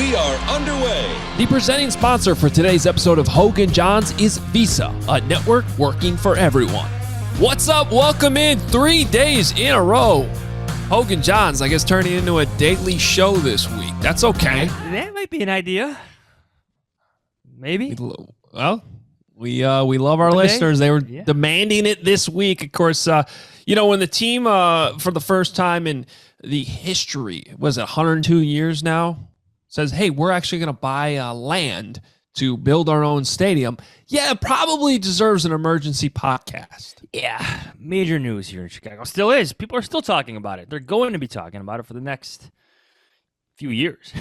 We are underway. The presenting sponsor for today's episode of Hoge Jahns is Visa, a network working for everyone. What's up? Welcome in 3 days in a row. Hoge Jahns, I guess, turning into a daily show this week. That's okay. That might be an idea. Maybe. Well, we love our listeners. They were demanding it this week. Of course, when the team, for the first time in the history, was it 102 years now, says, hey, we're actually going to buy land to build our own stadium. Yeah, it probably deserves an emergency podcast. Yeah, major news here in Chicago. Still is. People are still talking about it. They're going to be talking about it for the next few years.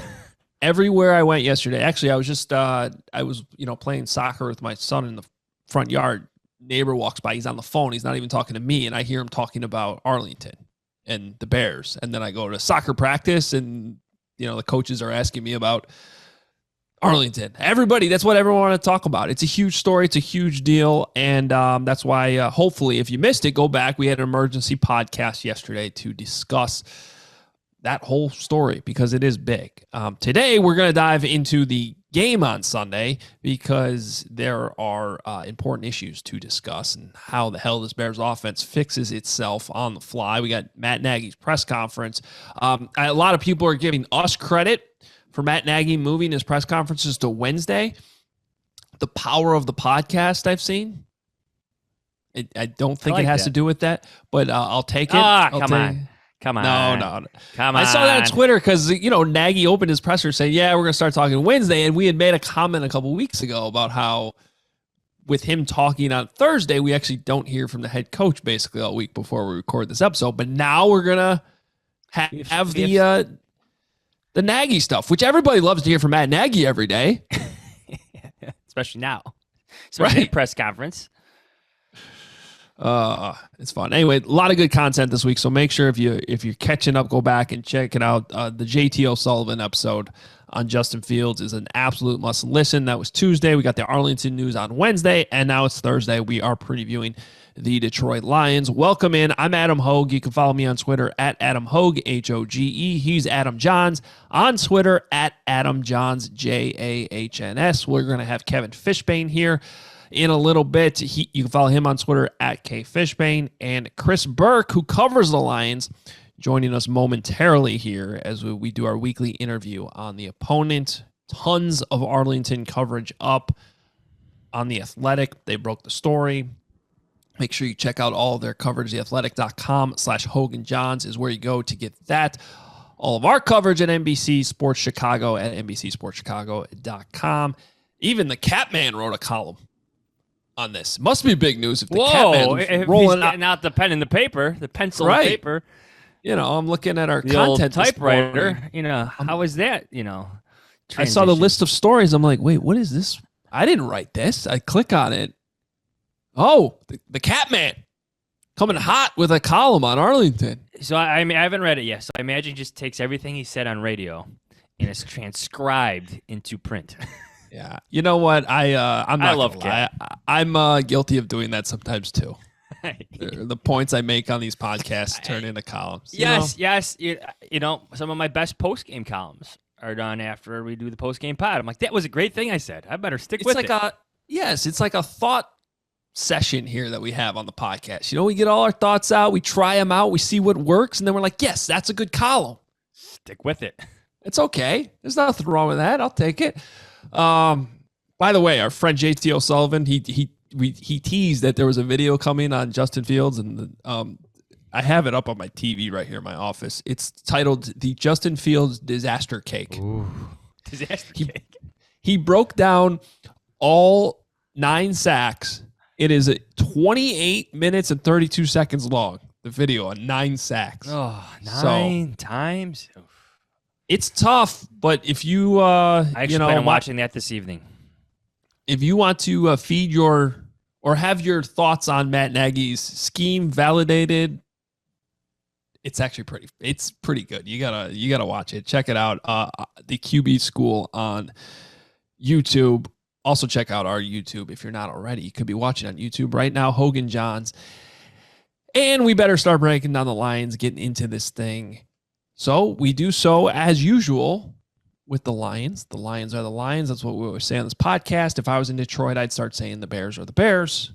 Everywhere I went yesterday, actually, I was just, playing soccer with my son in the front yard. Neighbor walks by. He's on the phone. He's not even talking to me. And I hear him talking about Arlington and the Bears. And then I go to soccer practice and, the coaches are asking me about Arlington. Everybody, that's what everyone wants to talk about. It's a huge story. It's a huge deal. And that's why, hopefully, if you missed it, go back. We had an emergency podcast yesterday to discuss that whole story because it is big. Today, we're going to dive into the game on Sunday because there are important issues to discuss and how the hell this Bears offense fixes itself on the fly. We got Matt Nagy's press conference. A lot of people are giving us credit for Matt Nagy moving his press conferences to Wednesday. The power of the podcast I've seen. I don't think it has to do with that, but I'll take it. Come on. No. I saw that on Twitter because, Nagy opened his presser saying, yeah, we're going to start talking Wednesday. And we had made a comment a couple weeks ago about how with him talking on Thursday, we actually don't hear from the head coach basically all week before we record this episode. But now we're going to have the Nagy stuff, which everybody loves to hear from Matt Nagy every day. Especially now. Especially at press conference. It's fun. Anyway, a lot of good content this week. So make sure if you're catching up, go back and check it out. The JT O'Sullivan episode on Justin Fields is an absolute must listen. That was Tuesday. We got the Arlington news on Wednesday, and now it's Thursday. We are previewing the Detroit Lions. Welcome in. I'm Adam Hoge. You can follow me on Twitter at Adam Hoge, Hoge. He's Adam Jahns on Twitter at Adam Jahns, Jahns. We're going to have Kevin Fishbain here in a little bit. You can follow him on Twitter at KFishbain, and Chris Burke, who covers the Lions, joining us momentarily here as we do our weekly interview on the opponent. Tons of Arlington coverage up on The Athletic. They broke the story. Make sure you check out all of their coverage. TheAthletic.com/Hoge Jahns is where you go to get that. All of our coverage at NBC Sports Chicago at NBCSportsChicago.com. Even the Catman wrote a column on this. Must be big news if the Catman's rolling getting out the pen and the paper, the pencil and paper. I'm looking at our the content old typewriter. How is that? I saw the list of stories. I'm like, wait, what is this? I didn't write this. I click on it. Oh, the Catman coming hot with a column on Arlington. So I haven't read it yet. So I imagine he just takes everything he said on radio and it's transcribed into print. Yeah, you know what? I'm not I love Cat. I'm guilty of doing that sometimes too. The points I make on these podcasts turn into columns. Yes. Some of my best post game columns are done after we do the post game pod. I'm like, that was a great thing I said. I better stick with it. It's like a thought session here that we have on the podcast. We get all our thoughts out, we try them out, we see what works, and then we're like, yes, that's a good column. Stick with it. It's okay. There's nothing wrong with that. I'll take it. By the way, our friend JT O'Sullivan, he teased that there was a video coming on Justin Fields, and I have it up on my TV right here in my office. It's titled "The Justin Fields Disaster Cake." Ooh, disaster cake. He broke down all 9 sacks. It is 28 minutes and 32 seconds long. The video on 9 sacks. Oh, 9 times. It's tough, but if you, I actually plan on watching that this evening. If you want to feed or have your thoughts on Matt Nagy's scheme validated, it's actually pretty good. You gotta watch it. Check it out. The QB School on YouTube. Also check out our YouTube if you're not already. You could be watching on YouTube right now, Hoge Jahns. And we better start breaking down the Lions, getting into this thing. So we do so as usual with the Lions. The Lions are the Lions. That's what we always say on this podcast. If I was in Detroit, I'd start saying the Bears are the Bears.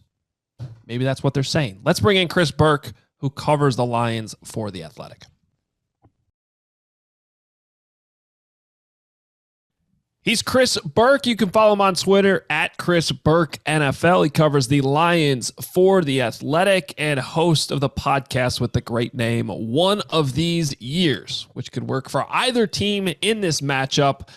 Maybe that's what they're saying. Let's bring in Chris Burke, who covers the Lions for The Athletic. He's Chris Burke. You can follow him on Twitter at Chris Burke NFL. He covers the Lions for The Athletic and host of the podcast with the great name One of These Years, which could work for either team in this matchup,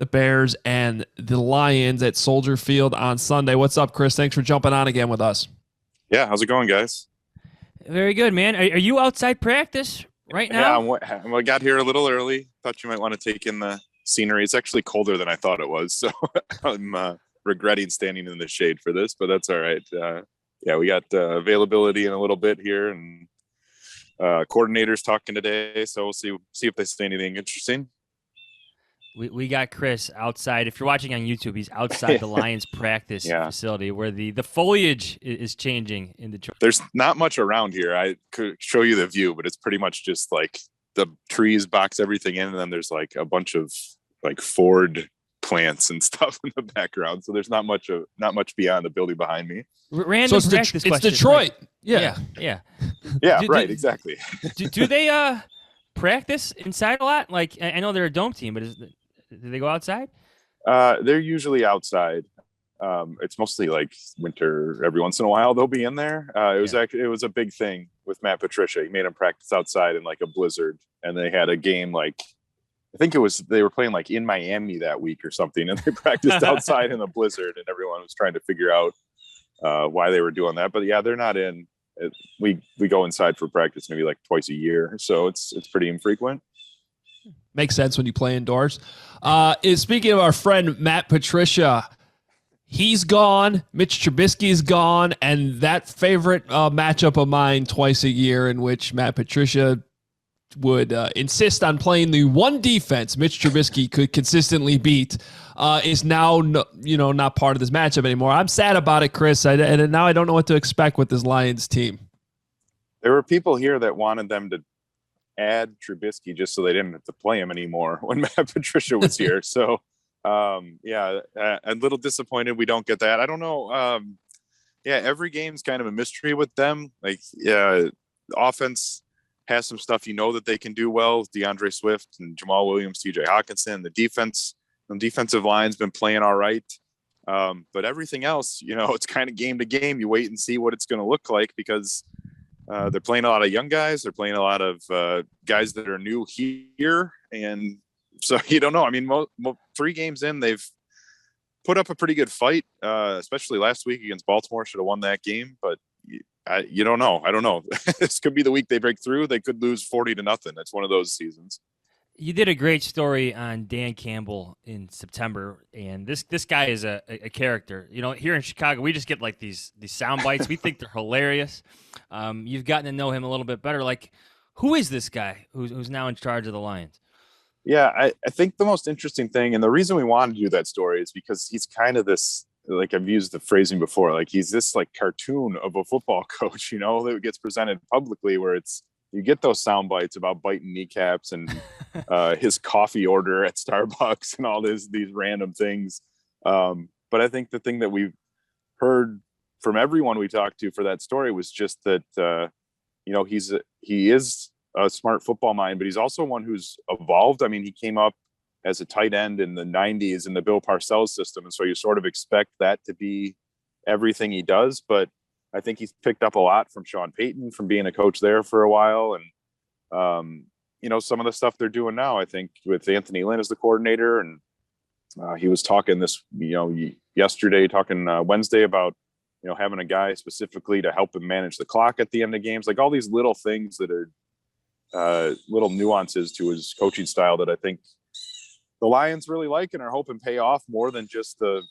the Bears and the Lions at Soldier Field on Sunday. What's up, Chris? Thanks for jumping on again with us. Yeah, how's it going, guys? Very good, man. Are you outside practice right now? Yeah, I got here a little early. Thought you might want to take in the scenery. It's actually colder than I thought it was, so I'm regretting standing in the shade for this, but that's all right. Yeah, we got availability in a little bit here, and coordinators talking today, so we'll see if they say anything interesting. We got Chris outside. If you're watching on YouTube, he's outside the Lions practice facility where the foliage is changing in Detroit. There's not much around here. I could show you the view, but it's pretty much just like the trees box everything in, and then there's like a bunch of like Ford plants and stuff in the background. So there's not much beyond the building behind me. Random so practice it's question. Detroit. Yeah. Right. Exactly. Do they practice inside a lot? Like, I know they're a dome team, but do they go outside? They're usually outside. It's mostly like winter. Every once in a while they'll be in there. It was a big thing with Matt Patricia. He made them practice outside in like a blizzard, and they had a game like, I think they were playing like in Miami that week or something, and they practiced outside in the blizzard, and everyone was trying to figure out why they were doing that. But yeah, they're not in. We go inside for practice maybe like twice a year, so it's pretty infrequent. Makes sense when you play indoors. Speaking of our friend Matt Patricia, he's gone. Mitch Trubisky is gone, and that favorite matchup of mine twice a year in which Matt Patricia would insist on playing the one defense Mitch Trubisky could consistently beat is now not part of this matchup anymore. I'm sad about it, Chris, and now I don't know what to expect with this Lions team. There were people here that wanted them to add Trubisky just so they didn't have to play him anymore when Matt Patricia was here. So, a little disappointed we don't get that. I don't know. Every game's kind of a mystery with them. Like, the offense has some stuff that they can do well. DeAndre Swift and Jamal Williams, TJ Hawkinson. The defensive line's been playing all right. But everything else, it's kind of game to game. You wait and see what it's going to look like because they're playing a lot of young guys. They're playing a lot of guys that are new here. And so you don't know. I mean, 3 games in, they've put up a pretty good fight, especially last week against Baltimore. Should have won that game, but you don't know. I don't know. This could be the week they break through. They could lose 40-0. It's one of those seasons. You did a great story on Dan Campbell in September, and this guy is a character. Here in Chicago, we just get like these sound bites. We think they're hilarious. You've gotten to know him a little bit better. Like, who is this guy who's now in charge of the Lions? Yeah, I think the most interesting thing, and the reason we wanted to do that story is because he's kind of this, like I've used the phrasing before, like he's this like cartoon of a football coach, that gets presented publicly where you get those sound bites about biting kneecaps and his coffee order at Starbucks and all these random things. But I think the thing that we've heard from everyone we talked to for that story was just that, he is a smart football mind, but he's also one who's evolved. I mean, he came up as a tight end in the 90s in the Bill Parcells system. And so you sort of expect that to be everything he does. But I think he's picked up a lot from Sean Payton, from being a coach there for a while. And, some of the stuff they're doing now, I think with Anthony Lynn as the coordinator. And he was talking yesterday, Wednesday about, having a guy specifically to help him manage the clock at the end of games, like all these little things that are little nuances to his coaching style that I think the Lions really like and are hoping pay off more than just the,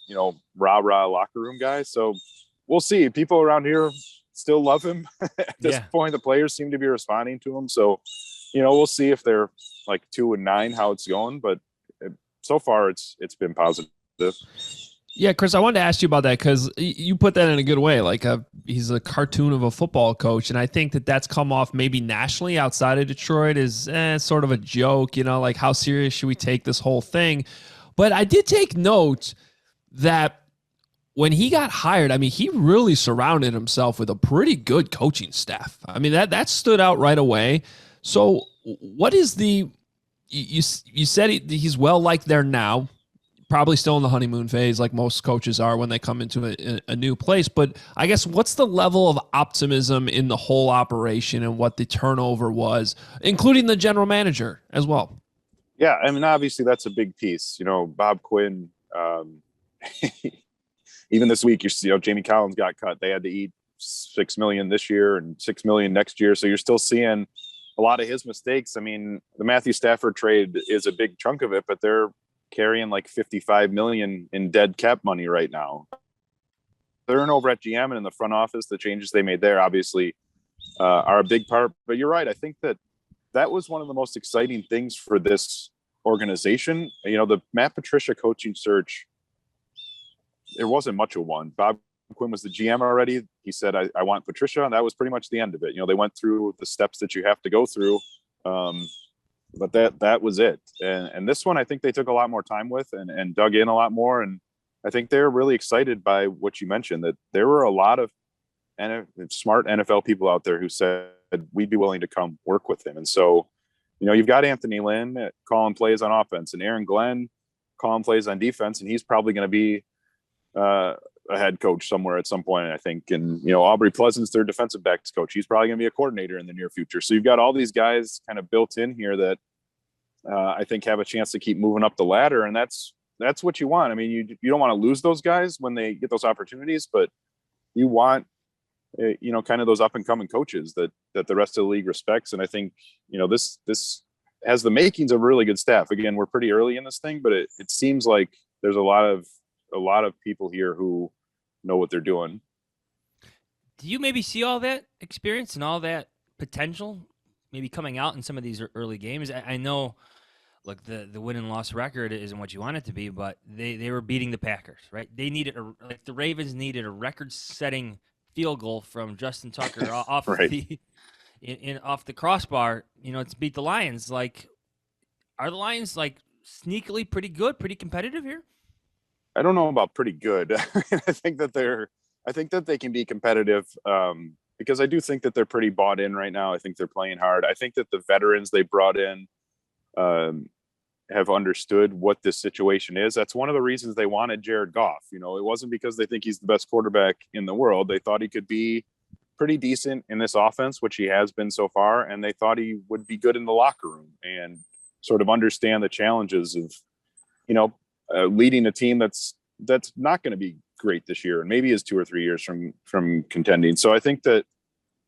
rah-rah locker room guys. So we'll see. People around here still love him. At this point, the players seem to be responding to him. So, we'll see if they're like 2-9, how it's going. But so far, it's been positive. Yeah, Chris, I wanted to ask you about that because you put that in a good way. Like he's a cartoon of a football coach, and I think that that's come off maybe nationally outside of Detroit as sort of a joke. Like how serious should we take this whole thing? But I did take note that when he got hired, I mean, he really surrounded himself with a pretty good coaching staff. I mean, that stood out right away. So, what is the you said he's well liked there now? Probably still in the honeymoon phase, like most coaches are when they come into a new place. But I guess what's the level of optimism in the whole operation and what the turnover was, including the general manager as well? Yeah, I mean, obviously that's a big piece. Bob Quinn. Even this week, Jamie Collins got cut. They had to eat $6 million this year and $6 million next year. So you're still seeing a lot of his mistakes. I mean, the Matthew Stafford trade is a big chunk of it, but they're carrying like $55 million in dead cap money right now. They're over at GM and in the front office. The changes they made there obviously are a big part. But you're right. I think that was one of the most exciting things for this organization. The Matt Patricia coaching search, there wasn't much of one. Bob Quinn was the GM already. He said, I want Patricia. And that was pretty much the end of it. They went through the steps that you have to go through. But that was it. And this one, I think they took a lot more time with and dug in a lot more. And I think they're really excited by what you mentioned, that there were a lot of smart NFL people out there who said we'd be willing to come work with him. And so, you've got Anthony Lynn calling plays on offense and Aaron Glenn calling plays on defense. And he's probably going to be a head coach somewhere at some point, I think. And, Aubrey Pleasant's their defensive backs coach. He's probably going to be a coordinator in the near future. So you've got all these guys kind of built in here that I think have a chance to keep moving up the ladder. And that's what you want. I mean, you don't want to lose those guys when they get those opportunities, but you want, kind of those up and coming coaches that the rest of the league respects. And I think, this has the makings of a really good staff. Again, we're pretty early in this thing, but it seems like there's a lot of people here who know what they're doing. Do you maybe see all that experience and all that potential maybe coming out in some of these early games? I know, look, the win and loss record isn't what you want it to be, but they were beating the Packers, right? They needed the Ravens needed a record-setting field goal from Justin Tucker off right. off the crossbar, to beat the Lions. Like, are the Lions like sneakily pretty good, pretty competitive here? I don't know about pretty good. I think that they can be competitive because I do think that they're pretty bought in right now. I think they're playing hard. I think that the veterans they brought in have understood what this situation is. That's one of the reasons they wanted Jared Goff. It wasn't because they think he's the best quarterback in the world. They thought he could be pretty decent in this offense, which he has been so far. And they thought he would be good in the locker room and sort of understand the challenges of, leading a team that's not going to be great this year and maybe is 2 or 3 years from contending. So I think that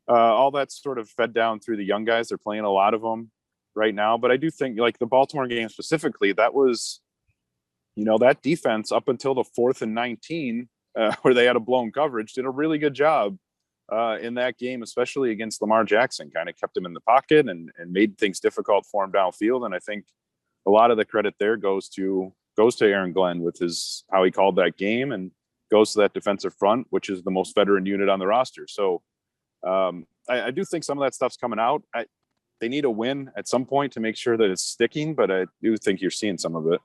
all that's sort of fed down through the young guys. They're playing a lot of them right now, but I do think like the Baltimore game specifically, that was, that defense up until the 4th and 19 where they had a blown coverage did a really good job in that game, especially against Lamar Jackson, kind of kept him in the pocket and made things difficult for him downfield. And I think a lot of the credit there goes to Aaron Glenn with how he called that game and goes to that defensive front, which is the most veteran unit on the roster. So I do think some of that stuff's coming out. They need a win at some point to make sure that it's sticking, but I do think you're seeing some of it.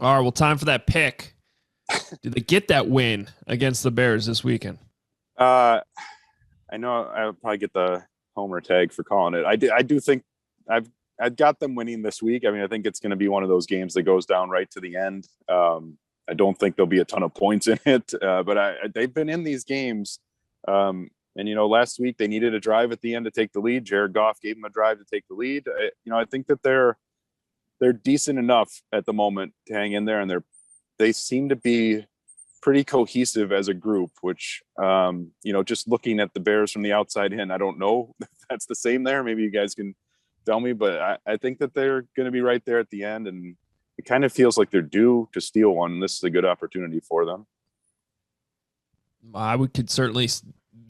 All right, well, time for that pick. Did they get that win against the Bears this weekend? I know I'll probably get the homer tag for calling it. I do think I've got them winning this week. I mean, I think it's going to be one of those games that goes down right to the end. I don't think there'll be a ton of points in it, but they've been in these games. And, last week they needed a drive at the end to take the lead. Jared Goff gave them a drive to take the lead. I think that they're decent enough at the moment to hang in there, and they seem to be pretty cohesive as a group, which, just looking at the Bears from the outside in, I don't know if that's the same there. Maybe you guys can tell me, but I think that they're going to be right there at the end, and it kind of feels like they're due to steal one. This is a good opportunity for them. I could certainly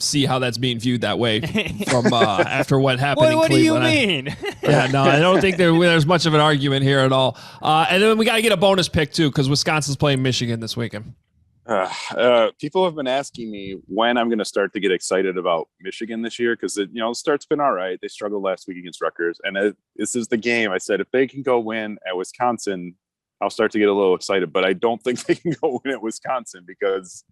see how that's being viewed that way from after what happened in What do you Cleveland. mean? Yeah, no, I don't think there's much of an argument here at all. And then we got to get a bonus pick too, because Wisconsin's playing Michigan this weekend. People have been asking me when I'm going to start to get excited about Michigan this year, because the start's been all right. They struggled last week against Rutgers, and this is the game. I said if they can go win at Wisconsin, I'll start to get a little excited. But I don't think they can go win at Wisconsin, because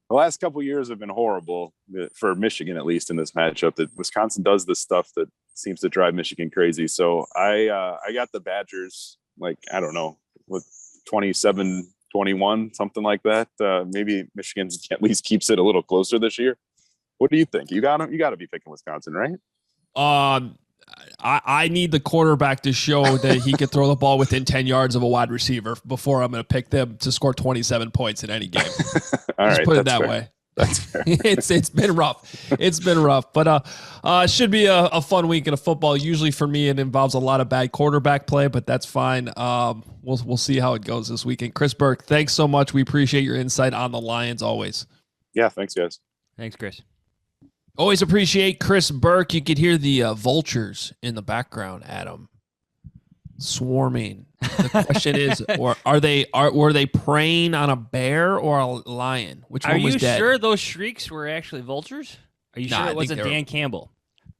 the last couple of years have been horrible for Michigan, at least in this matchup. That Wisconsin does this stuff that seems to drive Michigan crazy. So I got the Badgers, like, I don't know, with 27-21, something like that. Maybe Michigan at least keeps it a little closer this year. What do you think? You got to be picking Wisconsin, right? I need the quarterback to show that he can throw the ball within 10 yards of a wide receiver before I'm going to pick them to score 27 points in any game. All Just right, put it that way. That's fair. It's been rough. It's been rough, but should be a fun weekend of football. Usually for me, it involves a lot of bad quarterback play, but that's fine. We'll see how it goes this weekend. Chris Burke, thanks so much. We appreciate your insight on the Lions always. Yeah, thanks, guys. Thanks, Chris. Always appreciate Chris Burke. You could hear the vultures in the background, Adam, swarming. The question is, were they preying on a bear or a lion? Which one was dead? Are you sure those shrieks were actually vultures? Are you sure it wasn't Dan Campbell?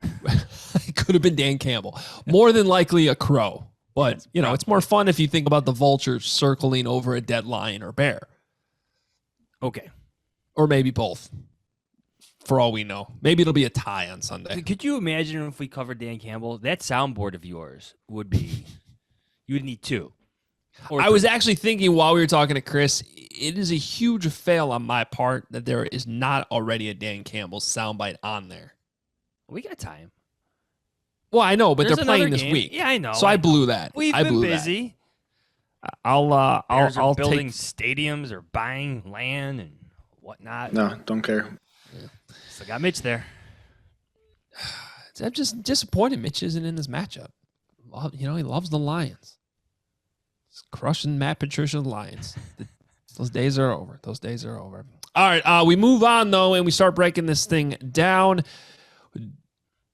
It could have been Dan Campbell. More than likely a crow. But, it's more fun if you think about the vultures circling over a dead lion or bear. Okay. Or maybe both. For all we know. Maybe it'll be a tie on Sunday. Could you imagine if we covered Dan Campbell? That soundboard of yours would be, you would need two. I was actually thinking while we were talking to Chris, it is a huge fail on my part that there is not already a Dan Campbell soundbite on there. We got time. Well, I know, but There's they're playing this game. week. Yeah, I know. So I blew that. We've been busy. I'll building take stadiums or buying land and whatnot. No, don't care. Yeah. Still got Mitch there. I'm just disappointed Mitch isn't in this matchup. He loves the Lions. He's crushing Matt Patricia's Lions. Those days are over. All right, we move on, though, and we start breaking this thing down.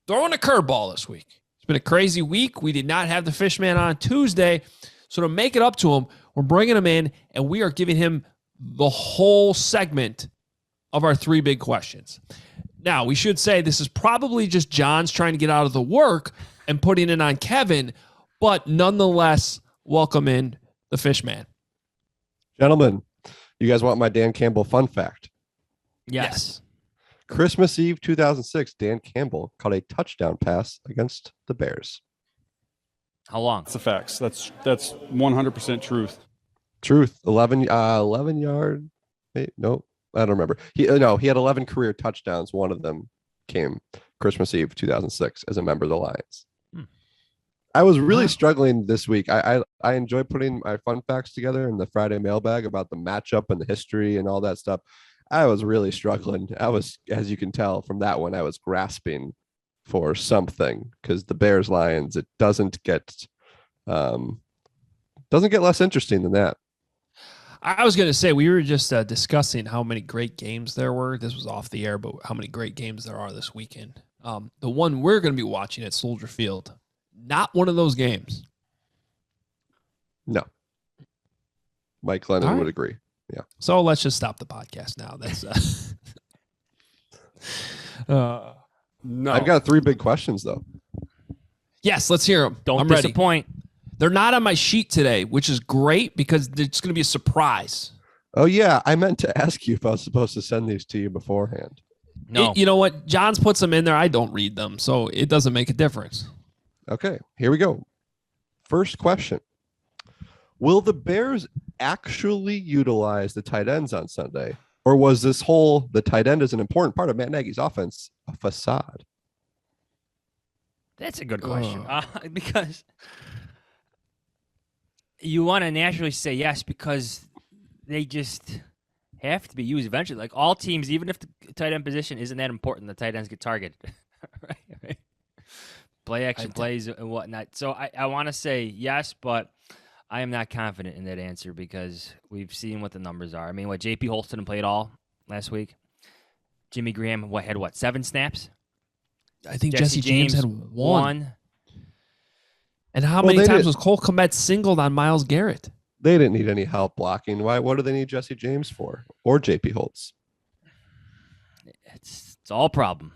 Throwing a curveball this week. It's been a crazy week. We did not have the Fishman on Tuesday. So to make it up to him, we're bringing him in, and we are giving him the whole segment of our three big questions. Now, we should say this is probably just John's trying to get out of the work and putting it on Kevin, but nonetheless, welcome in the Fishman. Gentlemen, you guys want my Dan Campbell fun fact? Yes. Christmas Eve 2006, Dan Campbell caught a touchdown pass against the Bears. How long? That's the facts. That's 100% truth. Truth. 11 yard. Wait, no, I don't remember. He had 11 career touchdowns. One of them came Christmas Eve 2006 as a member of the Lions. I was really struggling this week. I enjoy putting my fun facts together in the Friday mailbag about the matchup and the history and all that stuff. I was really struggling. I was, as you can tell from that one, I was grasping for something because the Bears Lions, it doesn't get less interesting than that. I was going to say, we were just discussing how many great games there were. This was off the air, but how many great games there are this weekend. The one we're going to be watching at Soldier Field, not one of those games. No. Mike Lennon would agree. Yeah. So let's just stop the podcast now. That's No. I've got three big questions though. Yes, let's hear them. Don't I'm disappoint. ready. They're not on my sheet today, which is great because it's going to be a surprise. Oh yeah, I meant to ask you if I was supposed to send these to you beforehand. No. You know what? Johns puts them in there. I don't read them, so it doesn't make a difference. Okay, here we go. First question. Will the Bears actually utilize the tight ends on Sunday? Or was the tight end is an important part of Matt Nagy's offense, a facade? That's a good question. Because you want to naturally say yes because they just have to be used eventually. Like all teams, even if the tight end position isn't that important, the tight ends get targeted. right? Play action plays and whatnot. So I want to say yes, but I am not confident in that answer because we've seen what the numbers are. I mean, J.P. Holston played all last week. Jimmy Graham had 7 snaps? I think Jesse James had 1. And how Well, many times was Cole Kmet singled on Myles Garrett? They didn't need any help blocking. Why? What do they need Jesse James for? Or JP Holtz? It's all a problem.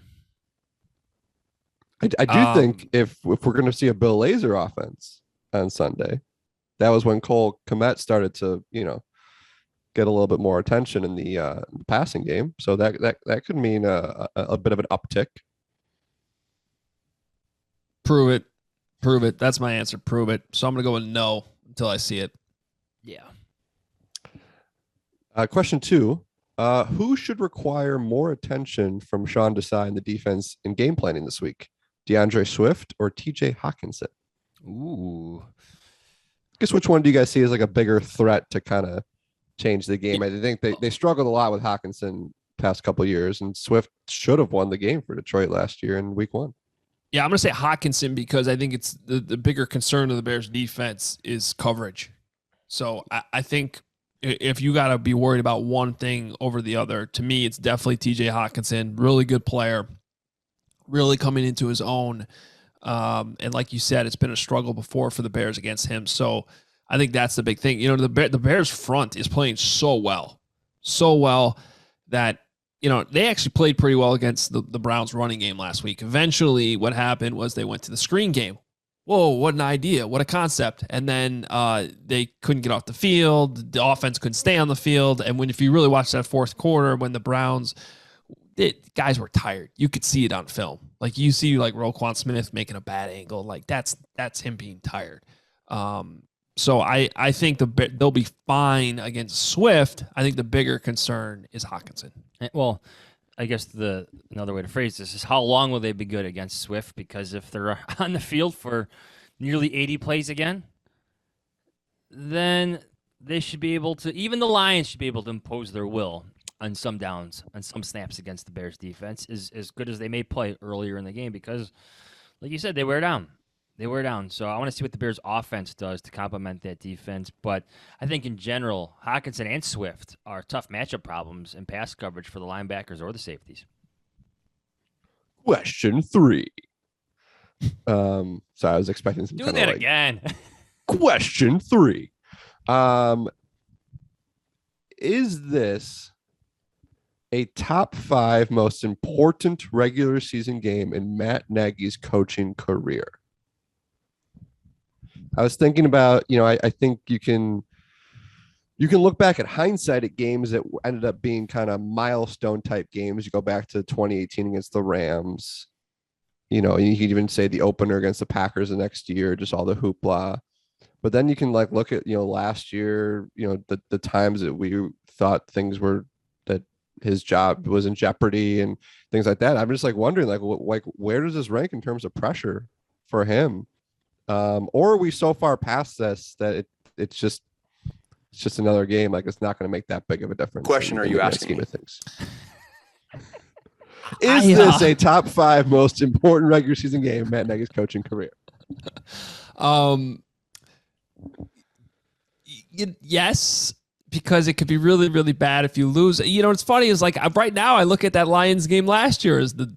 I do think if we're going to see a Bill Lazor offense on Sunday, that was when Cole Kmet started to, get a little bit more attention in the passing game. So that could mean a bit of an uptick. Prove it. That's my answer. Prove it. So I'm going to go with no until I see it. Yeah. Question 2. Who should require more attention from Sean Desai in the defense in game planning this week? DeAndre Swift or TJ Hawkinson? Ooh. I guess which one do you guys see as like a bigger threat to kind of change the game? I think they struggled a lot with Hawkinson past couple of years, and Swift should have won the game for Detroit last year in week 1. Yeah, I'm going to say Hawkinson because I think it's the bigger concern of the Bears defense is coverage. So I think if you got to be worried about one thing over the other, to me, it's definitely TJ Hawkinson. Really good player, really coming into his own. And like you said, it's been a struggle before for the Bears against him. So I think that's the big thing. The Bears front is playing so well that, they actually played pretty well against the Browns running game last week. Eventually what happened was they went to the screen game. Whoa, what an idea. What a concept. And then they couldn't get off the field. The offense couldn't stay on the field. And if you really watch that fourth quarter, when the Browns, guys were tired. You could see it on film. Like you see like Roquan Smith making a bad angle. Like that's him being tired. So I think they'll be fine against Swift. I think the bigger concern is Hawkinson. Well, I guess another way to phrase this is how long will they be good against Swift? Because if they're on the field for nearly 80 plays again, then they should be able to, even the Lions should be able to impose their will on some downs, on some snaps against the Bears defense, as good as they may play earlier in the game, because like you said, they wear down. So I want to see what the Bears offense does to complement that defense. But I think in general, Hawkinson and Swift are tough matchup problems in pass coverage for the linebackers or the safeties. Question 3. So I was expecting some Do that again. Question 3. Is this a top 5 most important regular season game in Matt Nagy's coaching career? I was thinking about, I think you can look back at hindsight at games that ended up being kind of milestone type games. You go back to 2018 against the Rams. You could even say the opener against the Packers the next year, just all the hoopla. But then you can look at, last year, the times that we thought things were, that his job was in jeopardy and things like that. I'm just wondering, where does this rank in terms of pressure for him? Or are we so far past this that it's just another game? It's not going to make that big of a difference. Question are you asking me? Things. Is this a top 5 most important regular season game in Matt Nagy's coaching career? Yes, because it could be really, really bad if you lose. What's funny is right now I look at that Lions game last year as the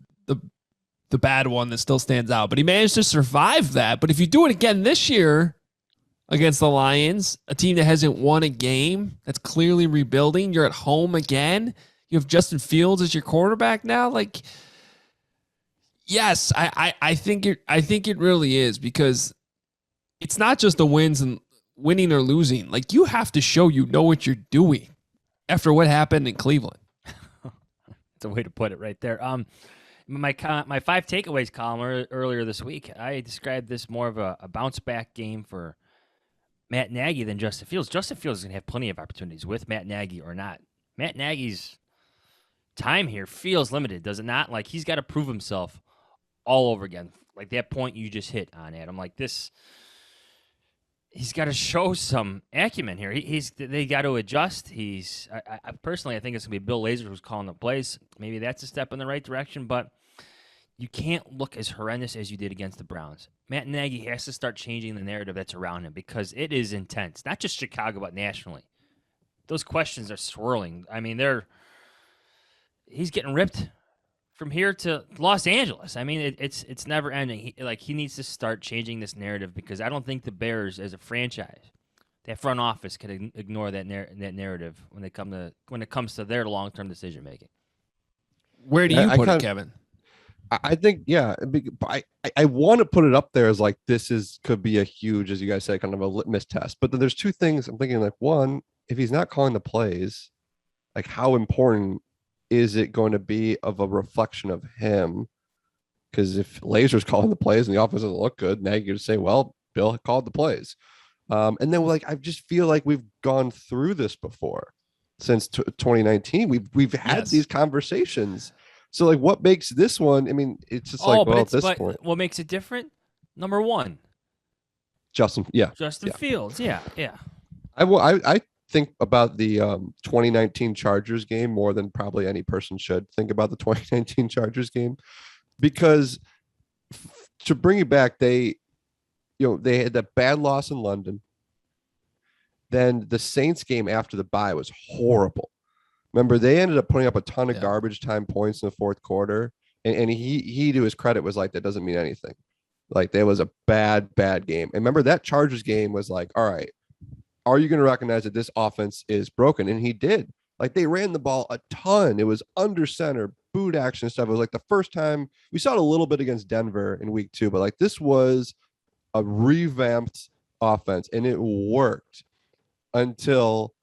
bad one that still stands out, but he managed to survive that. But if you do it again this year against the Lions, a team that hasn't won a game, that's clearly rebuilding, you're at home again, you have Justin Fields as your quarterback now. Yes, I think it really is, because it's not just the wins and winning or losing. You have to show what you're doing after what happened in Cleveland. That's a way to put it right there. My 5 takeaways column earlier this week, I described this more of a bounce back game for Matt Nagy than Justin Fields. Justin Fields is going to have plenty of opportunities with Matt Nagy or not. Matt Nagy's time here feels limited, does it not? He's got to prove himself all over again. That point you just hit on, Adam. This, he's got to show some acumen here. They got to adjust. I personally, I think it's gonna be Bill Lazor who's calling the plays. Maybe that's a step in the right direction, but you can't look as horrendous as you did against the Browns. Matt Nagy has to start changing the narrative that's around him, because it is intense. Not just Chicago, but nationally. Those questions are swirling. I mean, he's getting ripped from here to Los Angeles. I mean, it's never ending. He needs to start changing this narrative because I don't think the Bears as a franchise, that front office, can ignore that narrative when it comes to their long-term decision making. Where do you put it, Kevin? I think, yeah, I want to put it up there as like could be a huge, as you guys say, kind of a litmus test. But then there's two things I'm thinking, like, one, if he's not calling the plays, like how important is it going to be of a reflection of him? Because if Lazer's calling the plays and the offense doesn't look good, now you just say, well, Bill called the plays. And then like I just feel like we've gone through this before since 2019. We've had these conversations. So like, what makes this one? I mean, it's just at this point, what makes it different? Number one, Justin Fields. Yeah. I think about the 2019 Chargers game more than probably any person should think about the 2019 Chargers game, because to bring it back, they had that bad loss in London. Then the Saints game after the bye was horrible. Remember, they ended up putting up a ton of garbage time points in the fourth quarter. And he, to his credit, was like, that doesn't mean anything. Like, there was a bad game. And remember, that Chargers game was like, all right, are you going to recognize that this offense is broken? And he did. Like, they ran the ball a ton. It was under center, boot action stuff. It was like the first time we saw it a little bit against Denver in week 2, but like this was a revamped offense, and it worked until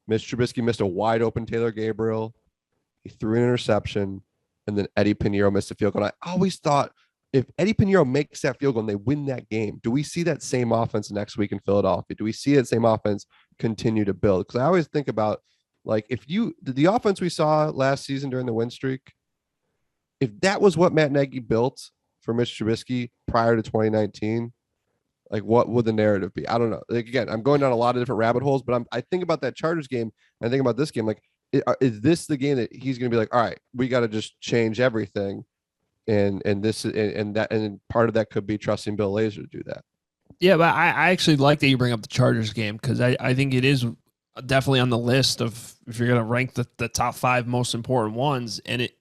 Mitch Trubisky missed a wide open Taylor Gabriel. He threw an interception, and then Eddie Pinheiro missed a field goal. And I always thought, if Eddie Pinheiro makes that field goal and they win that game, do we see that same offense next week in Philadelphia? Do we see that same offense continue to build? Because I always think about, like, if the offense we saw last season during the win streak, if that was what Matt Nagy built for Mitch Trubisky prior to 2019, like, what would the narrative be? I don't know. Like, again, I'm going down a lot of different rabbit holes, but I think about that Chargers game, and I think about this game. Like, is this the game that he's going to be like, all right, we got to just change everything, and part of that could be trusting Bill Lazor to do that. Yeah, but I actually like that you bring up the Chargers game, because I think it is definitely on the list of, if you're going to rank the top 5 most important ones, and it,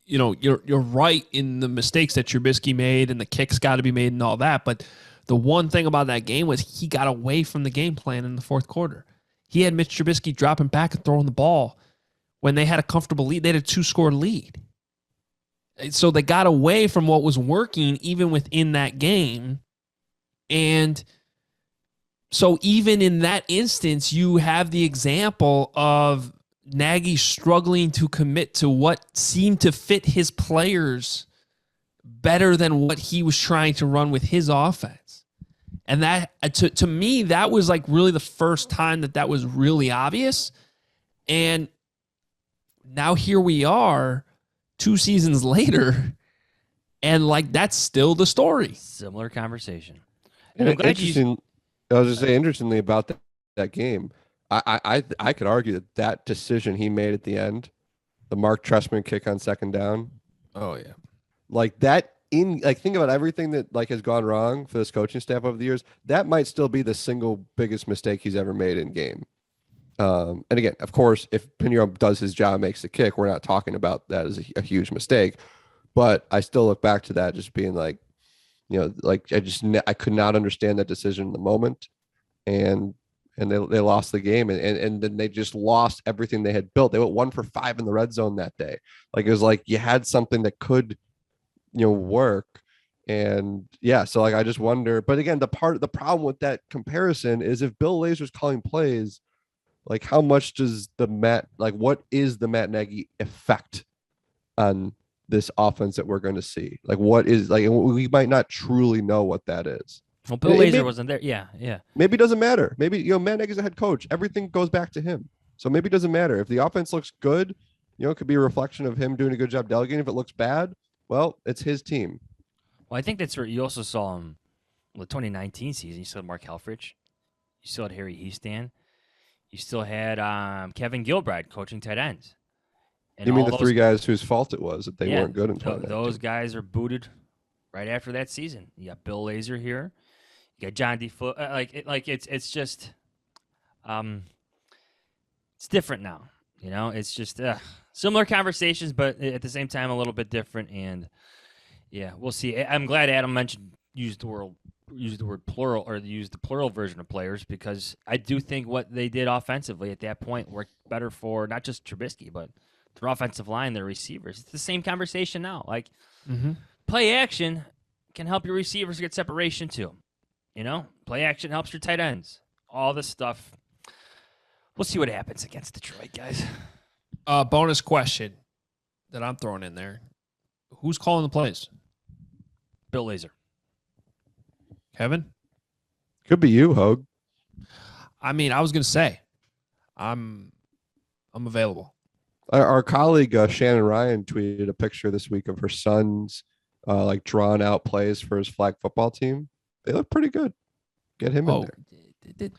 you're right in the mistakes that Trubisky made, and the kicks got to be made and all that, but the one thing about that game was he got away from the game plan in the fourth quarter. He had Mitch Trubisky dropping back and throwing the ball when they had a comfortable lead. They had a 2-score lead. So they got away from what was working even within that game. And so even in that instance, you have the example of Nagy struggling to commit to what seemed to fit his players better than what he was trying to run with his offense. And that, to me, that was like really the first time that was really obvious. And now here we are 2 seasons later, and like, that's still the story. Similar conversation. And interesting. I was just saying, interestingly about that game, I could argue that decision he made at the end, the Mark Trestman kick on second down. Oh yeah. Like that, think about everything that like has gone wrong for this coaching staff over the years. That might still be the single biggest mistake he's ever made in game. And again, of course, if Pinheiro does his job, makes the kick, we're not talking about that as a huge mistake. But I still look back to that just being like, like I could not understand that decision in the moment, and they lost the game, and then they just lost everything they had built. They went 1 for 5 in the red zone that day. Like, it was like you had something that could, work. And yeah, so like, I just wonder, but again, the problem with that comparison is, if Bill Lazor's calling plays, like, how much does what is the Matt Nagy effect on this offense that we're going to see? Like, what is, like, we might not truly know what that is. Well, Bill Lazor wasn't there. Yeah. Maybe it doesn't matter. Maybe, Matt Nagy's a head coach. Everything goes back to him. So maybe it doesn't matter. If the offense looks good, it could be a reflection of him doing a good job delegating. If it looks bad, well, it's his team. Well, I think that's where you also saw him. The 2019 season, you still had Mark Helfrich. You still had Harry Heastan. You still had Kevin Gilbride coaching tight ends. And you mean the 3 guys whose fault it was that they weren't good in 2019? Those guys are booted right after that season. You got Bill Lazor here. You got John DeFoe. It's just, it's different now. You know, it's just similar conversations, but at the same time, a little bit different. And yeah, we'll see. I'm glad Adam used the word plural, or used the plural version of players, because I do think what they did offensively at that point worked better for not just Trubisky, but their offensive line, their receivers. It's the same conversation now. Like, play action can help your receivers get separation too. You know, play action helps your tight ends. All this stuff. We'll see what happens against Detroit, guys. Bonus question that I'm throwing in there. Who's calling the plays? Bill Lazor. Kevin? Could be you, Hogue. I mean, I was going to say, I'm available. Our colleague Shannon Ryan tweeted a picture this week of her son's like drawn out plays for his flag football team. They look pretty good. Get him in there.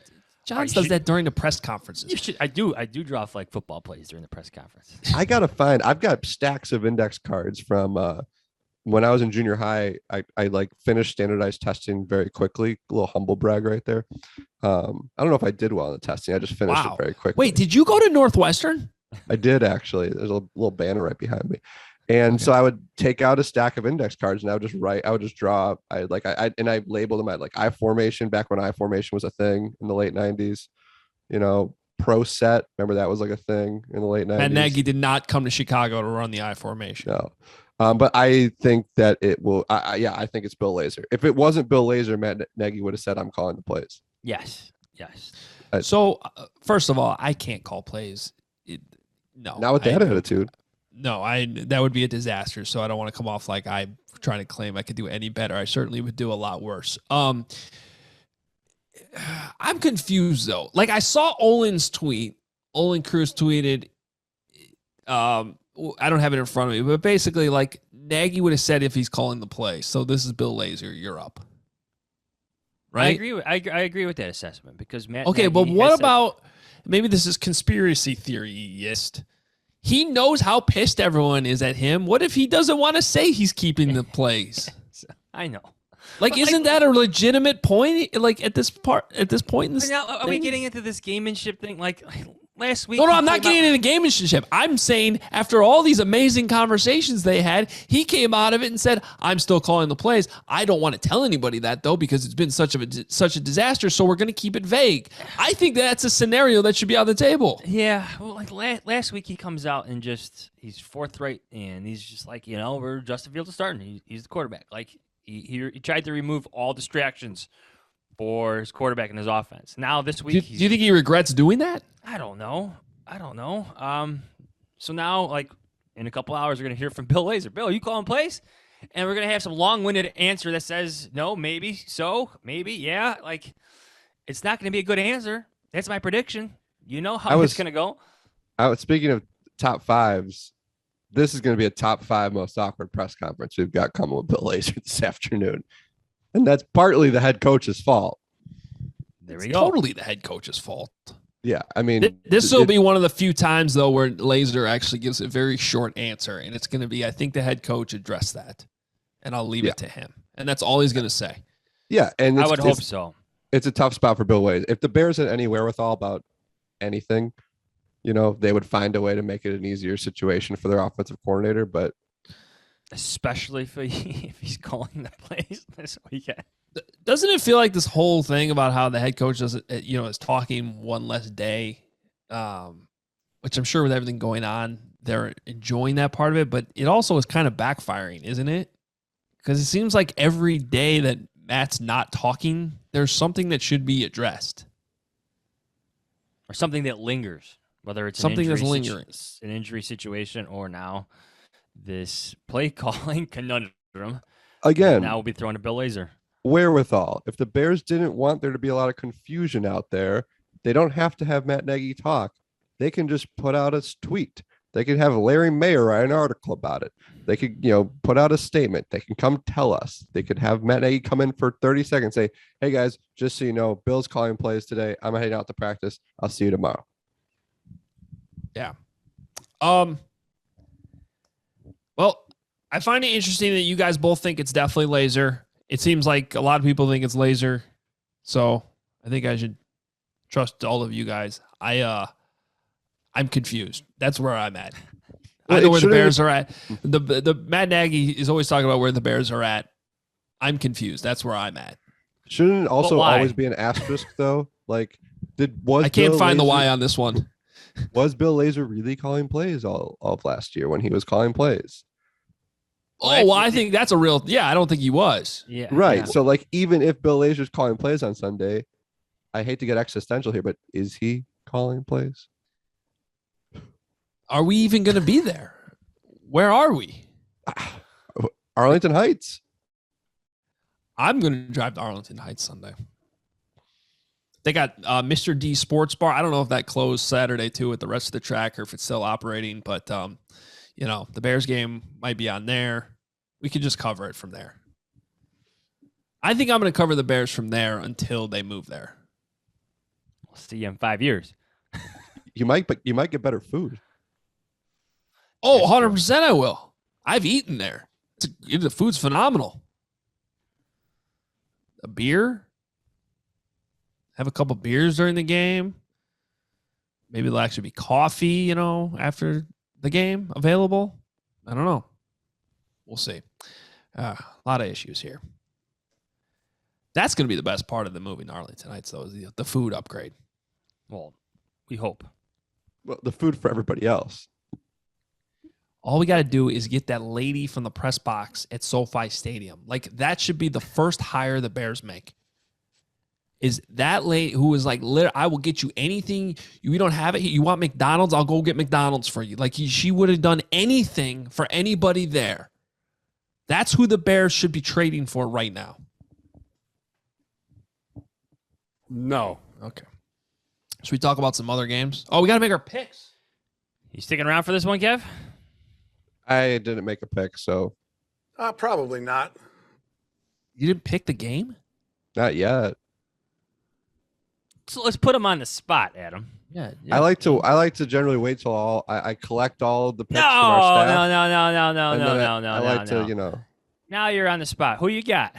Jahns does that during the press conferences. I do draw flag football plays during the press conference. I've got stacks of index cards from when I was in junior high. I like finished standardized testing very quickly. A little humble brag right there. I don't know if I did well in the testing. I just finished it very quickly. Wait, did you go to Northwestern? I did, actually. There's a little banner right behind me. And so I would take out a stack of index cards and I would just draw. I labeled them. I had like I formation back when I formation was a thing in the late 90s. You know, pro set. Remember that was like a thing in the late 90s. And Nagy did not come to Chicago to run the I formation. No. But I think that it will. I think it's Bill Lazor. If it wasn't Bill Lazor, Matt Nagy would have said, "I'm calling the plays." Yes. So first of all, I can't call plays. No, not with that attitude. No, that would be a disaster. So I don't want to come off like I'm trying to claim I could do any better. I certainly would do a lot worse. I'm confused though. Like I saw Olin's tweet. Olin Cruz tweeted. I don't have it in front of me, but basically, like Nagy would have said if he's calling the play. So this is Bill Lazor. You're up. Right. I agree with that assessment because Matt. Okay, Nagy but what about maybe this is conspiracy theoryist? He knows how pissed everyone is at him. What if he doesn't want to say he's keeping the plays? I know. Like, isn't that a legitimate point? Like at this point in this, now, are we getting into this gamemanship thing? Like last week? No, I'm not getting into gamemanship. I'm saying after all these amazing conversations they had, he came out of it and said, "I'm still calling the plays." I don't want to tell anybody that though because it's been such a disaster. So we're going to keep it vague. I think that's a scenario that should be on the table. Yeah, well, like last week he comes out and he's forthright and he's just like, we're Justin Fields is starting. He's the quarterback. Like he tried to remove all distractions for his quarterback and his offense. Now this week, do you think he regrets doing that? I don't know. So now, like in a couple hours, we're gonna hear from Bill Lazor. Bill, are you calling plays? And we're gonna have some long-winded answer that says no, maybe, so, maybe, yeah. Like it's not gonna be a good answer. That's my prediction. You know how it's gonna go. Speaking of top fives, this is going to be a top 5 most awkward press conference we've got coming with Bill Lazor this afternoon. And that's partly the head coach's fault. There we go. Totally the head coach's fault. Yeah, I mean, this will be one of the few times though where Lazor actually gives a very short answer, and it's going to be, I think the head coach addressed that, and I'll leave it to him, and that's all he's going to say. Yeah, and I would hope so. It's a tough spot for Bill Lazor. If the Bears had any wherewithal about anything, they would find a way to make it an easier situation for their offensive coordinator, but especially if he's calling the plays this weekend. Doesn't it feel like this whole thing about how the head coach is talking one less day, which I'm sure with everything going on, they're enjoying that part of it, but it also is kind of backfiring, isn't it? Because it seems like every day that Matt's not talking, there's something that should be addressed. Or something that lingers. Whether it's something that's lingering, an injury situation, or now this play calling conundrum. Again, now we'll be throwing to Bill Lazor. Wherewithal. If the Bears didn't want there to be a lot of confusion out there, they don't have to have Matt Nagy talk. They can just put out a tweet. They could have Larry Mayer write an article about it. They could, put out a statement. They can come tell us. They could have Matt Nagy come in for 30 seconds, say, "Hey guys, just so you know, Bill's calling plays today. I'm heading out to practice. I'll see you tomorrow." Yeah. Well, I find it interesting that you guys both think it's definitely Lazor. It seems like a lot of people think it's Lazor. So I think I should trust all of you guys. I I'm confused. That's where I'm at. Well, I know it where the shouldn't Bears are at. The Matt Nagy is always talking about where the Bears are at. I'm confused. That's where I'm at. Shouldn't it also why? always be an asterisk though? Like, I can't find the why on this one. Was Bill Lazor really calling plays all of last year when he was calling plays? I think that's a real. Yeah, I don't think he was. Yeah. Right. Yeah. So like, even if Bill Lazor's calling plays on Sunday, I hate to get existential here, but is he calling plays? Are we even going to be there? Where are we? Arlington Heights. I'm going to drive to Arlington Heights Sunday. They got Mr. D Sports Bar. I don't know if that closed Saturday too with the rest of the track or if it's still operating, but the Bears game might be on there. We could just cover it from there. I think I'm going to cover the Bears from there until they move there. We'll see you in 5 years. You might get better food. Oh, 100% I will. I've eaten there. The food's phenomenal. A beer. Have a couple beers during the game. Maybe there'll actually be coffee, after the game available. I don't know. We'll see. A lot of issues here. That's going to be the best part of the movie in Arlington Heights, though, is the food upgrade. Well, we hope. Well, the food for everybody else. All we got to do is get that lady from the press box at SoFi Stadium. Like, that should be the first hire the Bears make. Is that lady who is like, I will get you anything. You don't have it. You want McDonald's? I'll go get McDonald's for you. Like, she would have done anything for anybody there. That's who the Bears should be trading for right now. No. Okay. Should we talk about some other games? Oh, we got to make our picks. You sticking around for this one, Kev? I didn't make a pick, so Probably not. You didn't pick the game? not yet. So let's put him on the spot, Adam. Yeah. I like to generally wait till I collect all of the picks No, from our staff. no. I like to, Now you're on the spot. Who you got?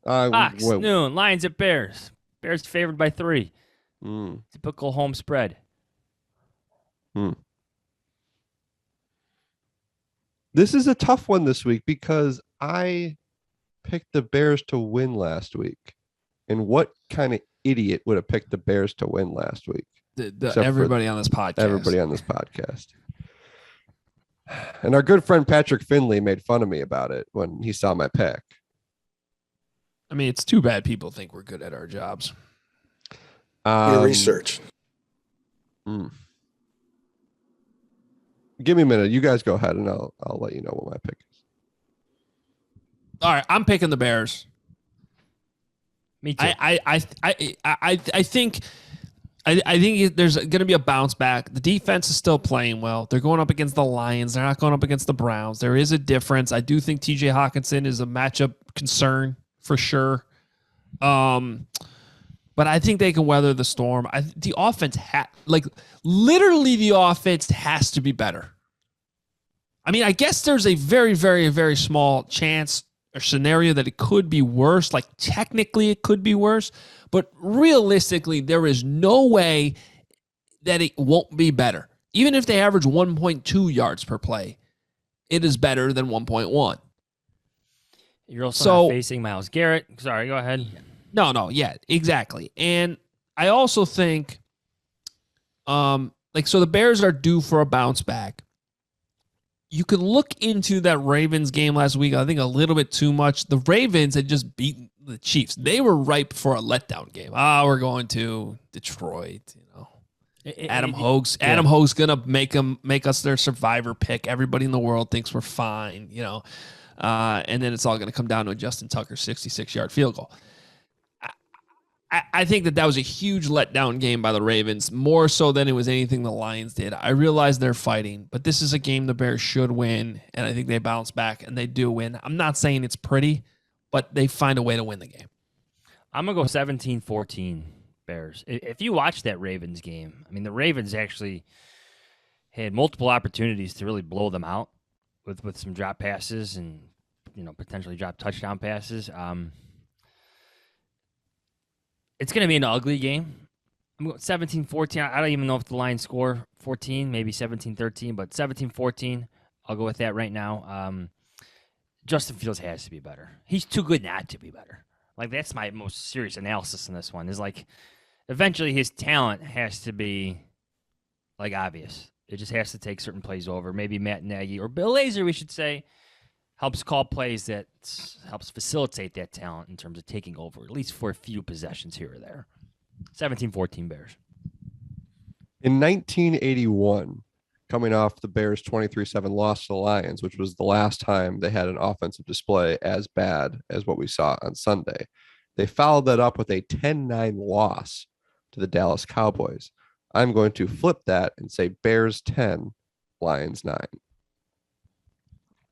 Fox, wait, noon, Lions at Bears. Bears favored by 3. mm, Typical home spread. This is a tough one this week because I picked the Bears to win last week. And what kind of idiot would have picked the Bears to win last week? Everybody on this podcast. Everybody on this podcast. And our good friend Patrick Finley made fun of me about it when he saw my pick. I mean, it's too bad people think we're good at our jobs. Your research. Give me a minute. You guys go ahead, and I'll let you know what my pick is. All right, I'm picking the Bears. Me too. I think there's going to be a bounce back. The defense is still playing well. They're going up against the Lions. They're not going up against the Browns. There is a difference. I do think T.J. Hawkinson is a matchup concern for sure. But I think they can weather the storm. The offense literally the offense has to be better. I mean, I guess there's a very, very, very small chance or scenario that it could be worse. Like, technically it could be worse, but realistically, there is no way that it won't be better. Even if they average 1.2 yards per play, it is better than 1.1. You're also not facing Myles Garrett. Sorry, go ahead. No, yeah, exactly. And I also think, so the Bears are due for a bounce back. You can look into that Ravens game last week, I think a little bit too much. The Ravens had just beaten the Chiefs. They were ripe for a letdown game. We're going to Detroit, Adam Hoge's gonna make us their survivor pick. Everybody in the world thinks we're fine, and then it's all gonna come down to a Justin Tucker 66-yard field goal. I think that was a huge letdown game by the Ravens, more so than it was anything the Lions did. I realize they're fighting, but this is a game the Bears should win, and I think they bounce back, and they do win. I'm not saying it's pretty, but they find a way to win the game. I'm going to go 17-14 Bears. If you watch that Ravens game, I mean, the Ravens actually had multiple opportunities to really blow them out with some drop passes and, potentially drop touchdown passes. It's going to be an ugly game. I'm going 17-14. I don't even know if the line score 14, maybe 17-13, but 17-14. I'll go with that right now. Justin Fields has to be better. He's too good not to be better. Like, that's my most serious analysis in this one. Is like, eventually his talent has to be, like, obvious. It just has to take certain plays over. Maybe Matt Nagy or Bill Lazor, we should say, helps call plays that helps facilitate that talent in terms of taking over, at least for a few possessions here or there. 17-14 Bears. In 1981, coming off the Bears' 23-7 loss to the Lions, which was the last time they had an offensive display as bad as what we saw on Sunday, they followed that up with a 10-9 loss to the Dallas Cowboys. I'm going to flip that and say Bears 10, Lions 9.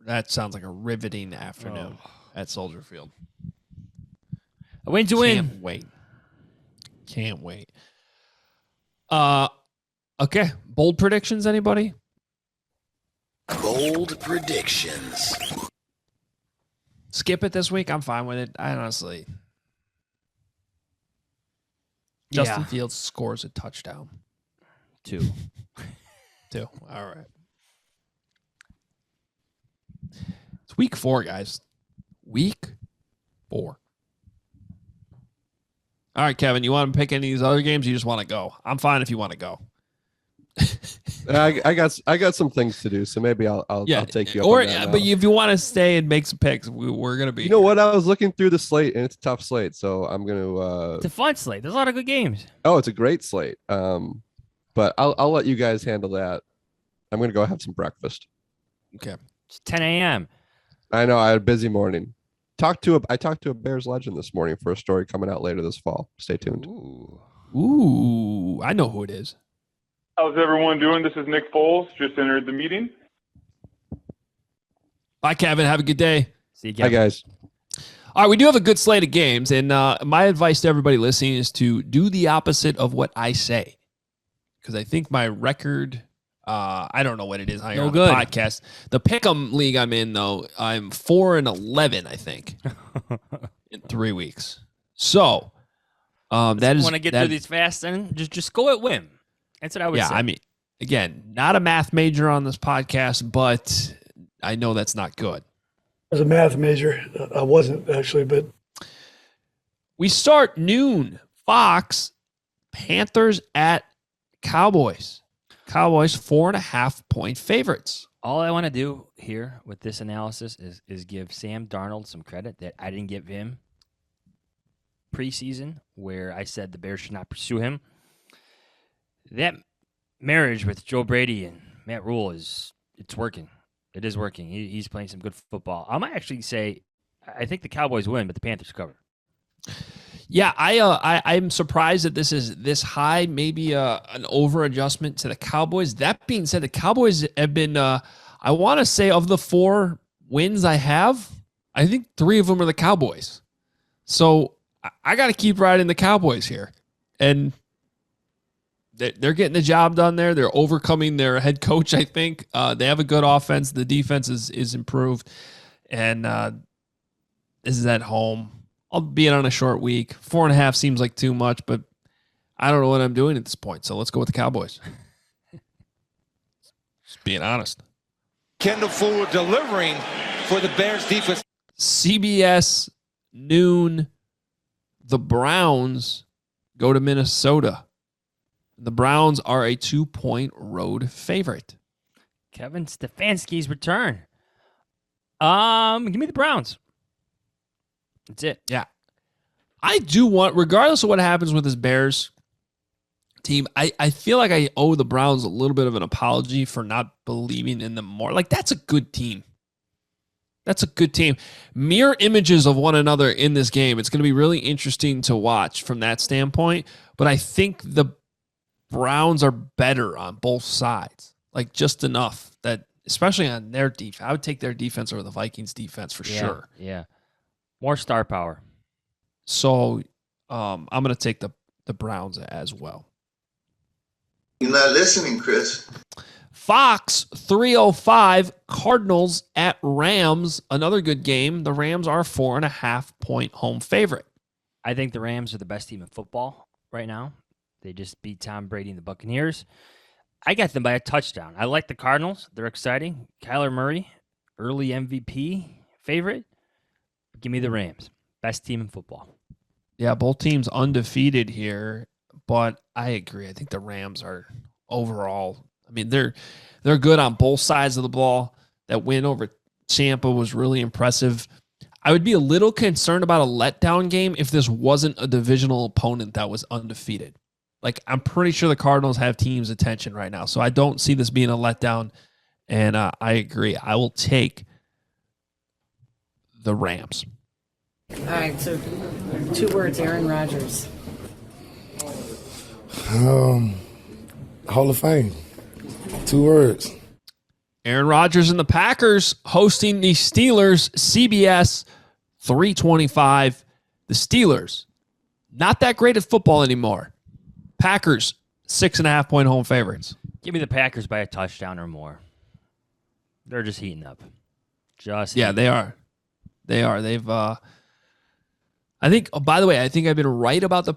That sounds like a riveting afternoon at Soldier Field. A win to win. Can't wait. Okay. Bold predictions, anybody? Bold predictions. Skip it this week. I'm fine with it. I honestly. Justin Fields scores a touchdown. 2. 2. All right. It's week 4, guys. Week 4. All right, Kevin, you want to pick any of these other games? You just want to go? I'm fine if you want to go. I got some things to do, so maybe I'll take you up on that. But if you want to stay and make some picks, we're gonna be. You know what? I was looking through the slate, and it's a tough slate, so I'm gonna. It's a fun slate. There's a lot of good games. Oh, it's a great slate. But I'll let you guys handle that. I'm gonna go have some breakfast. Okay. It's 10 a.m. I know. I had a busy morning. I talked to a Bears legend this morning for a story coming out later this fall. Stay tuned. Ooh, I know who it is. How's everyone doing? This is Nick Foles. Just entered the meeting. Bye, Kevin. Have a good day. See you again. Hi, guys. All right, we do have a good slate of games, and my advice to everybody listening is to do the opposite of what I say, because I think my record, I don't know what it is on the podcast. The Pick'em League I'm in, though, I'm 4-11, I think, in 3 weeks. So that is. Want to get through these fast, and just go at whim. That's what I would say. Yeah, I mean, again, not a math major on this podcast, but I know that's not good. As a math major, I wasn't actually, but we start noon. Fox, Panthers at Cowboys. Cowboys 4.5-point favorites. All I want to do here with this analysis is give Sam Darnold some credit that I didn't give him preseason, where I said the Bears should not pursue him. That marriage with Joe Brady and Matt Rule it's working. It is working. He's playing some good football. I might actually say I think the Cowboys win, but the Panthers cover. Yeah, I'm surprised that this is this high. Maybe an over adjustment to the Cowboys. That being said, the Cowboys have been. I want to say of the 4 wins I have, I think 3 of them are the Cowboys. So I got to keep riding the Cowboys here, and they're getting the job done there. They're overcoming their head coach, I think. They have a good offense. The defense is improved. And this is at home. I'll be on a short week. 4.5 seems like too much, but I don't know what I'm doing at this point. So let's go with the Cowboys. Just being honest. Kendall Fuller delivering for the Bears defense. CBS noon. The Browns go to Minnesota. The Browns are a 2-point road favorite. Kevin Stefanski's return. Give me the Browns. That's it. Yeah. I do want, regardless of what happens with this Bears team, I feel like I owe the Browns a little bit of an apology for not believing in them more. Like, that's a good team. That's a good team. Mirror images of one another in this game. It's going to be really interesting to watch from that standpoint. But I think the Browns are better on both sides. Like, just enough that, especially on their defense. I would take their defense over the Vikings defense for sure. Yeah. More star power. So I'm going to take the Browns as well. You're not listening, Chris. Fox 305, Cardinals at Rams. Another good game. The Rams are 4.5-point home favorite. I think the Rams are the best team in football right now. They just beat Tom Brady and the Buccaneers. I got them by a touchdown. I like the Cardinals. They're exciting. Kyler Murray, early MVP favorite. Give me the Rams. Best team in football. Yeah, both teams undefeated here, but I agree. I think the Rams are overall. I mean, they're good on both sides of the ball. That win over Tampa was really impressive. I would be a little concerned about a letdown game if this wasn't a divisional opponent that was undefeated. Like, I'm pretty sure the Cardinals have teams' attention right now, so I don't see this being a letdown, and I agree. I will take the Rams. All right, so 2 words, Aaron Rodgers. Hall of Fame. 2 words. Aaron Rodgers and the Packers hosting the Steelers, CBS 325. The Steelers, not that great at football anymore. Packers, 6.5-point home favorites. Give me the Packers by a touchdown or more. They're just heating up. They are. They've I think, by the way, I think I've been right about the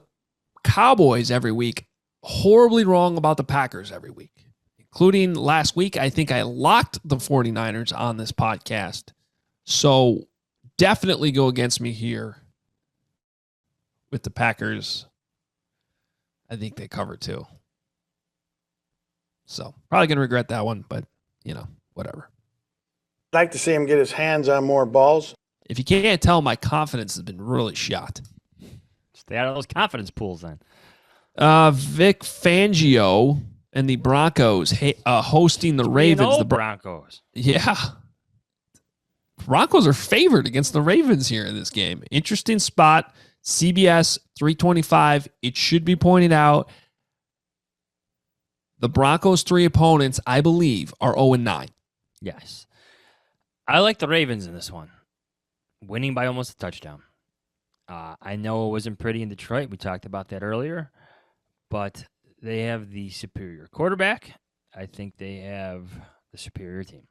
Cowboys every week, horribly wrong about the Packers every week, including last week. I think I locked the 49ers on this podcast. So definitely go against me here with the Packers. I think they cover too. So probably going to regret that one, but, whatever. I'd like to see him get his hands on more balls. If you can't tell, my confidence has been really shot. Stay out of those confidence pools then. Vic Fangio and the Broncos hosting the Ravens. The Broncos. Yeah. Broncos are favored against the Ravens here in this game. Interesting spot. CBS 325. It should be pointed out the Broncos' 3 opponents, I believe, are 0-9. Yes. I like the Ravens in this one. Winning by almost a touchdown. I know it wasn't pretty in Detroit. We talked about that earlier. But they have the superior quarterback. I think they have the superior team.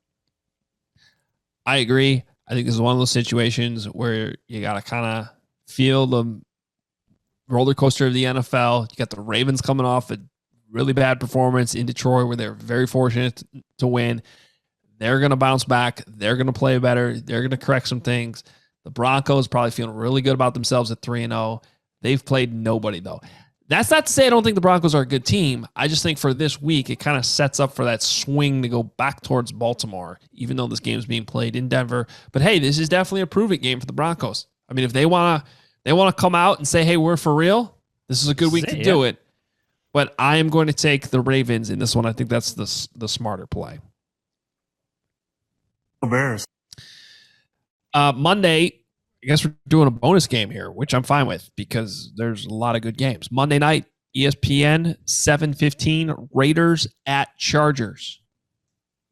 I agree. I think this is one of those situations where you got to kind of feel the roller coaster of the NFL. You got the Ravens coming off a really bad performance in Detroit where they're very fortunate to win. They're going to bounce back. They're going to play better. They're going to correct some things. The Broncos probably feeling really good about themselves at 3-0. They've played nobody, though. That's not to say I don't think the Broncos are a good team. I just think for this week, it kind of sets up for that swing to go back towards Baltimore, even though this game is being played in Denver. But hey, this is definitely a prove-it game for the Broncos. I mean, if they want to come out and say, hey, we're for real, this is a good week to do it. But I am going to take the Ravens in this one. I think that's the smarter play. Bears. Monday, I guess we're doing a bonus game here, which I'm fine with because there's a lot of good games. Monday night, ESPN, 7:15, Raiders at Chargers.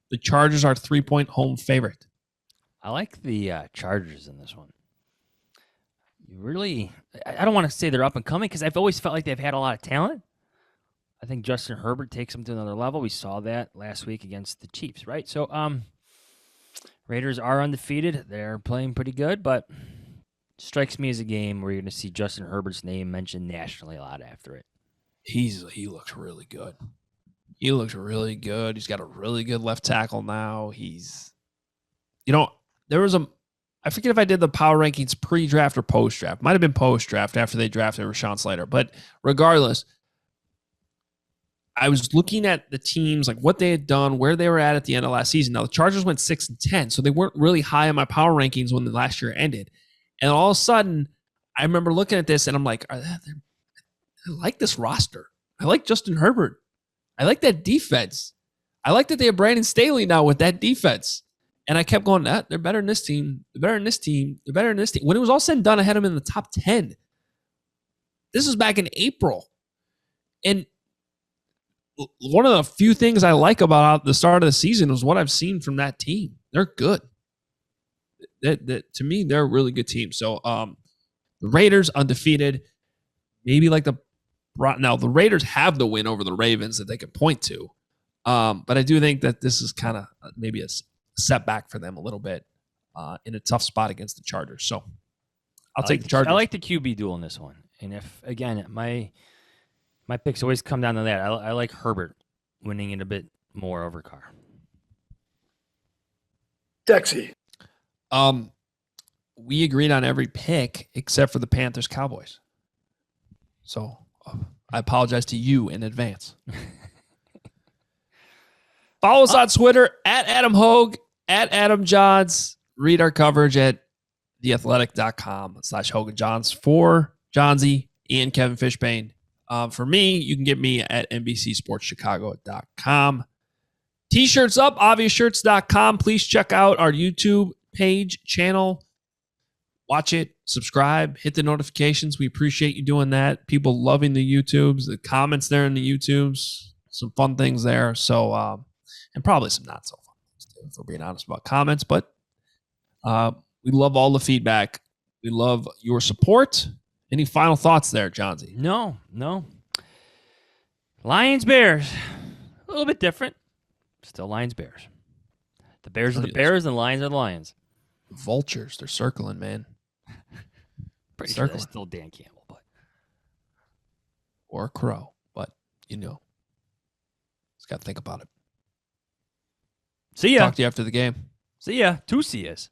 The Chargers are 3-point home favorite. I like the Chargers in this one. I don't want to say they're up and coming because I've always felt like they've had a lot of talent. I think Justin Herbert takes them to another level. We saw that last week against the Chiefs, right? So, Raiders are undefeated. They're playing pretty good, but strikes me as a game where you're going to see Justin Herbert's name mentioned nationally a lot after it. He looks really good. He looks really good. He's got a really good left tackle now. There was I forget if I did the power rankings pre-draft or post-draft. Might have been post-draft after they drafted Rashawn Slater. But regardless, I was looking at the teams, like what they had done, where they were at the end of last season. Now, the Chargers went 6-10, so they weren't really high on my power rankings when the last year ended. And all of a sudden, I remember looking at this, and I'm like, I like this roster. I like Justin Herbert. I like that defense. I like that they have Brandon Staley now with that defense. And I kept going, they're better than this team. They're better than this team. They're better than this team. When it was all said and done, I had them in the top 10. This was back in April. And one of the few things I like about the start of the season was what I've seen from that team. They're good. To me, they're a really good team. So the Raiders undefeated. Maybe like the Raiders have the win over the Ravens that they can point to. But I do think that this is kind of maybe a setback for them a little bit in a tough spot against the Chargers. So I'll take the Chargers. I like the QB duel in this one. And if, again, my My picks always come down to that. I like Herbert winning it a bit more over Carr. Dexy. We agreed on every pick except for the Panthers Cowboys. So I apologize to you in advance. Follow us on Twitter at Adam Hoge, at Adam Jahns. Read our coverage at theathletic.com/Hoge Jahns for Johnsy and Kevin Fishbain. For me, you can get me at NBCSportsChicago.com. T-shirts up, obviousshirts.com. Please check out our YouTube page, channel. Watch it, subscribe, hit the notifications. We appreciate you doing that. People loving the YouTubes, the comments there in the YouTubes, some fun things there. So, and probably some not so fun things too, if we're being honest about comments. But we love all the feedback. We love your support. Any final thoughts there, Johnsy? No. Lions, Bears. A little bit different. Still Lions, Bears. The Bears are the Bears and the Lions are the Lions. Vultures, they're circling, man. Pretty sure that's still Dan Campbell, but or a crow, but just got to think about it. See ya. Talk to you after the game. See ya. 2 see yas.